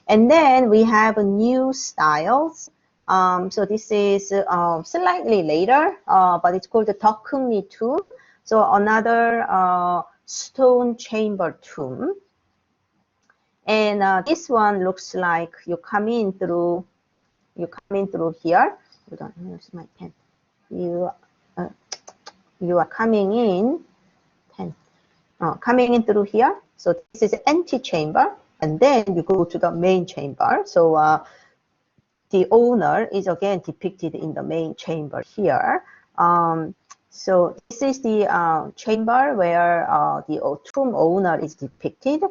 And then we have new styles. So this is slightly later, but it's called the deoheungritomb tomb. So another stone chamber tomb. And this one looks like you come in through here. Hold on, here's my pen. You are coming in. Coming in through here. So this is antechamber, and then you go to the main chamber. So the owner is again depicted in the main chamber here. So this is the chamber where the tomb owner is depicted,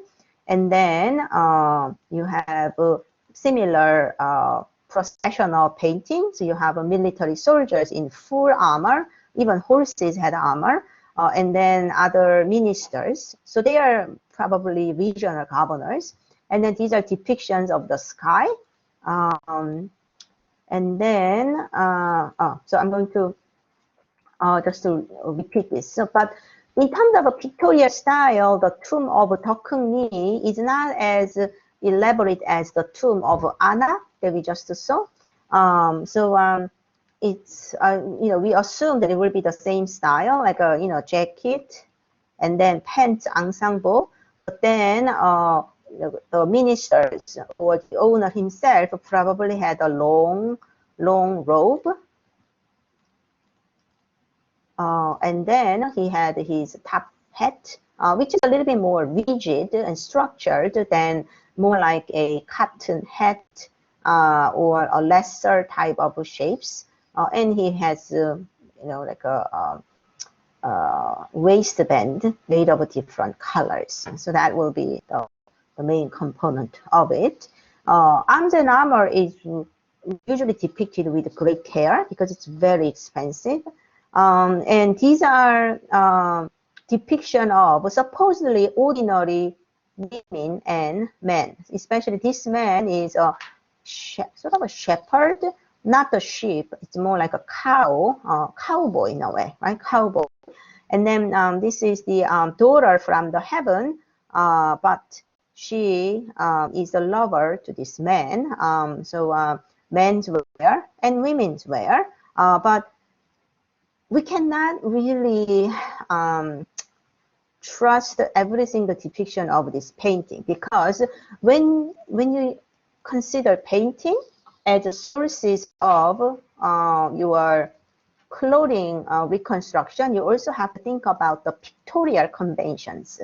and then you have similar processional paintings. You have military soldiers in full armor, even horses had armor. And then other ministers. So they are probably regional governors. And then these are depictions of the sky. And then, so I'm going to just to repeat this. So, but in terms of a pictorial style, the tomb of deoheungri is not as elaborate as the tomb of Anna that we just saw. It's we assume that it will be the same style, like a jacket and then pants ensemble. But then the ministers or the owner himself probably had a long robe, and then he had his top hat, which is a little bit more rigid and structured than more like a cotton hat or a lesser type of shapes. And he has, like a waistband made of different colors. So that will be the main component of it. Arms and armor is usually depicted with great care because it's very expensive. And these are depiction of supposedly ordinary women and men. Especially this man is a sort of a shepherd. Not a sheep, it's more like a cowboy in a way, right? Cowboy. And then this is the daughter from the heaven, but she is a lover to this man. So men's wear and women's wear, but we cannot really trust every single depiction of this painting, because when you consider painting as sources of your clothing reconstruction, you also have to think about the pictorial conventions.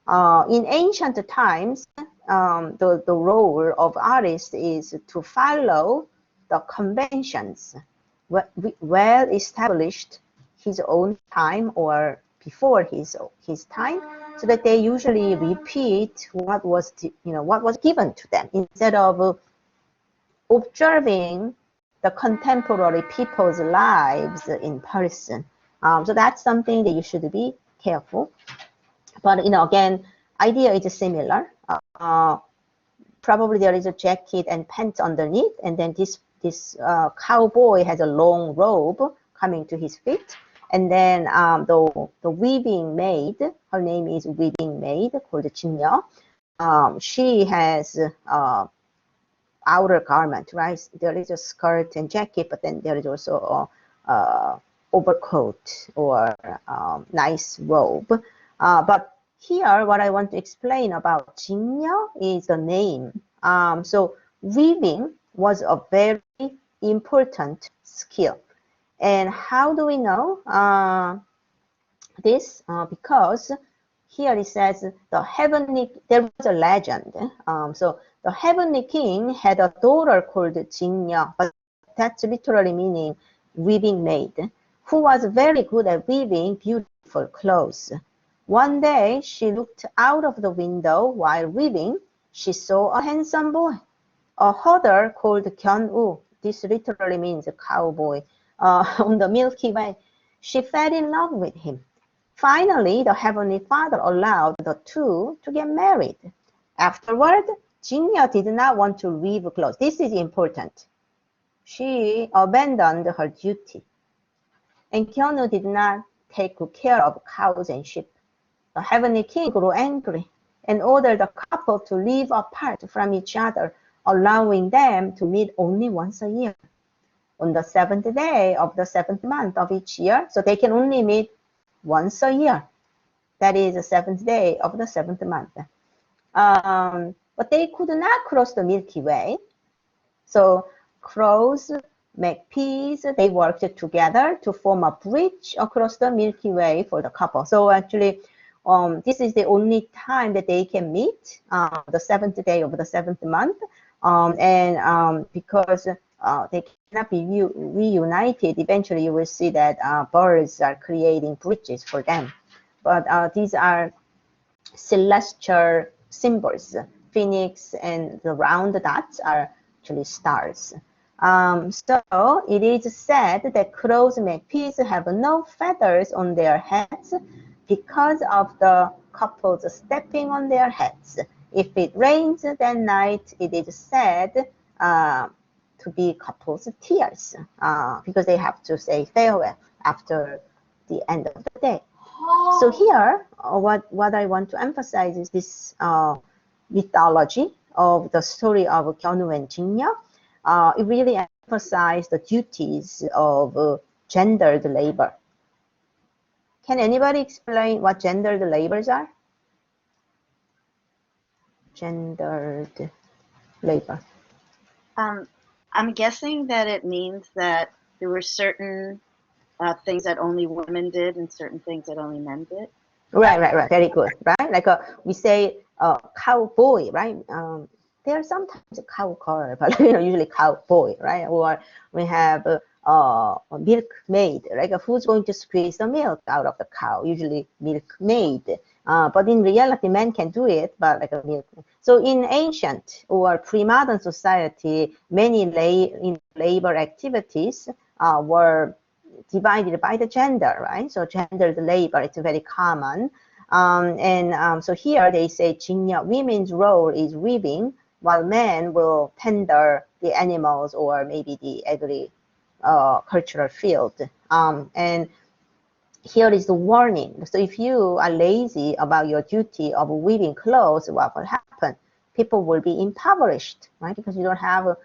In ancient times, the role of artists is to follow the conventions well established his own time or before his time, so that they usually repeat what was given to them instead of observing the contemporary people's lives in person. So that's something that you should be careful. But again, idea is similar. Probably there is a jacket and pants underneath, and then this cowboy has a long robe coming to his feet. And then the weaving maid, her name is weaving maid, called Jinyo. She has outer garment, right? There is a skirt and jacket, but then there is also a overcoat or nice robe. But here, what I want to explain about Jinyo is the name. So weaving was a very important skill. And how do we know this? Because here it says there was a legend. So the heavenly king had a daughter called Jinyo, but that's literally meaning weaving maid, who was very good at weaving beautiful clothes. One day, she looked out of the window while weaving. She saw a handsome boy, a herder called Kyunghee. This literally means a cowboy on the Milky Way. She fell in love with him. Finally, the Heavenly Father allowed the two to get married. Afterward, Jinyo did not want to weave clothes. This is important. She abandoned her duty. And Kyunghee did not take good care of cows and sheep. The Heavenly King grew angry. and ordered the couple to live apart from each other, allowing them to meet only once a year, on the seventh day of the seventh month of each year. So they can only meet once a year. That is the seventh day of the seventh month. But they could not cross the Milky Way. So crows, magpies, they worked together to form a bridge across the Milky Way for the couple. So actually, this is the only time that they can meet, the seventh day of the seventh month. Because they cannot be reunited, eventually you will see that birds are creating bridges for them. But these are celestial symbols. Phoenix and the round dots are actually stars. So it is said that crows and magpies have no feathers on their heads because of the couples stepping on their heads. If it rains that night, it is said to be couples' tears because they have to say farewell after the end of the day. So here, what I want to emphasize is this mythology of the story of Kyunghee and Jingya. It really emphasizes the duties of gendered labor. Can anybody explain what gendered labors are? Gendered labor. I'm guessing that it means that there were certain things that only women did and certain things that only men did. Right. Very good. Right, like we say cowboy, right? There are sometimes a cowgirl, but usually cowboy, right? Or we have a milkmaid, like who's going to squeeze the milk out of the cow? Usually milkmaid. But in reality, men can do it, but like a milk. So in ancient or pre-modern society, many labor activities were divided by the gender, right? So gendered labor, it's very common. So here they say Jingya, women's role is weaving, while men will tender the animals or maybe the agricultural field. And here is the warning. So if you are lazy about your duty of weaving clothes, what will happen? People will be impoverished, right? Because you don't have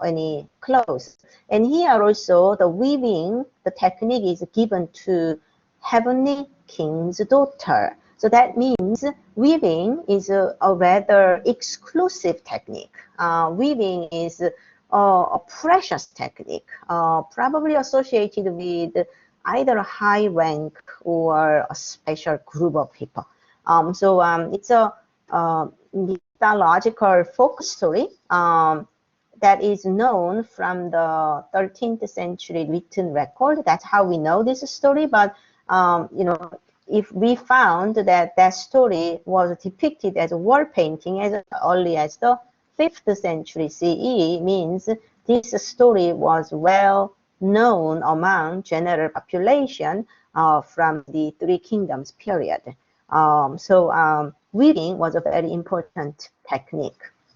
any clothes. And here also the weaving, the technique is given to heavenly king's daughter. So that means weaving is a rather exclusive technique. Weaving is a precious technique, probably associated with either a high rank or a special group of people. It's a mythological folk story that is known from the 13th century written record. That's how we know this story. But if we found that that story was depicted as a wall painting as early as the 5th century CE, means this story was well known among general population from the Three Kingdoms period. Weaving was a very important technique.